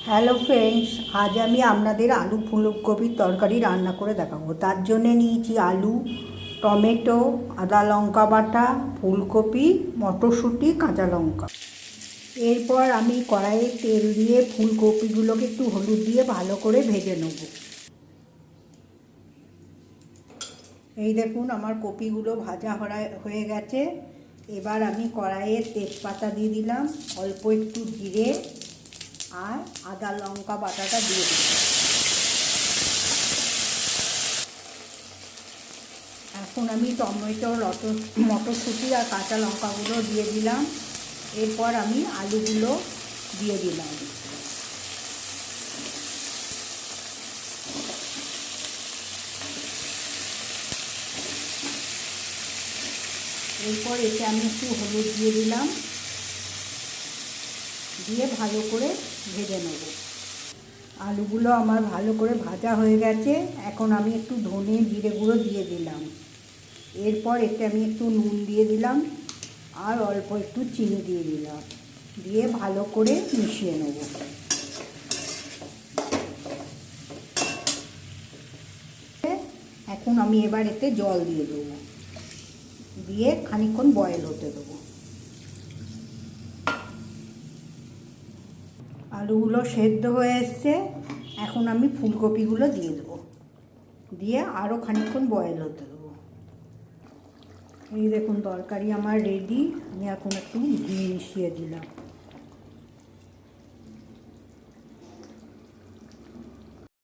Hello friends, আজ আমি আপনাদের আলু ফুলকপির তরকারি রান্না করে দেখাবো। তার জন্য নিয়েছি আলু, টমেটো, আদা লঙ্কা বাটা, ফুলকপি, মটরশুঁটি, কাঁচা লঙ্কা। এরপর আমি কড়াইয়ে তেল দিয়ে ফুলকপিগুলোকে একটু হলুদ দিয়ে ভালো করে ভেজে নেব। এই দেখুন আমার কপিগুলো ভাজা হয়ে গেছে। এবার আমি কড়াইয়ে তেজপাতা দিয়ে দিলাম, অল্প একটু জিরে আর আদা লঙ্কা বাটাটা দিয়ে দিলাম। এখন আমি টমেটো, মটরশুঁটি আর কাঁচা লঙ্কাগুলো দিয়ে দিলাম। এরপর আমি আলুগুলো দিয়ে দিলাম। এরপর এতে আমি একটু হলুদ দিয়ে দিলাম, দিয়ে ভালো করে ভেজে নেব। আলুগুলো আমার ভালো করে ভাজা হয়ে গেছে। এখন আমি একটু ধনে জিরে গুঁড়ো দিয়ে দিলাম। এরপর এতে আমি একটু নুন দিয়ে দিলাম আর অল্প একটু চিনি দিয়ে দিলাম, দিয়ে ভালো করে মিশিয়ে নেব। এখন আমি এবার এতে জল দিয়ে দেবো, দিয়ে খানিকক্ষণ বয়েল হতে দেবো। আলুগুলো সেদ্ধ হয়ে এসছে। এখন আমি ফুলকপিগুলো দিয়ে দেবো, দিয়ে আরও খানিকক্ষণ বয়েল হতে দেবো। এই দেখুন তরকারি আমার রেডি। আমি এখন একটু ঘি মিশিয়ে দিলাম।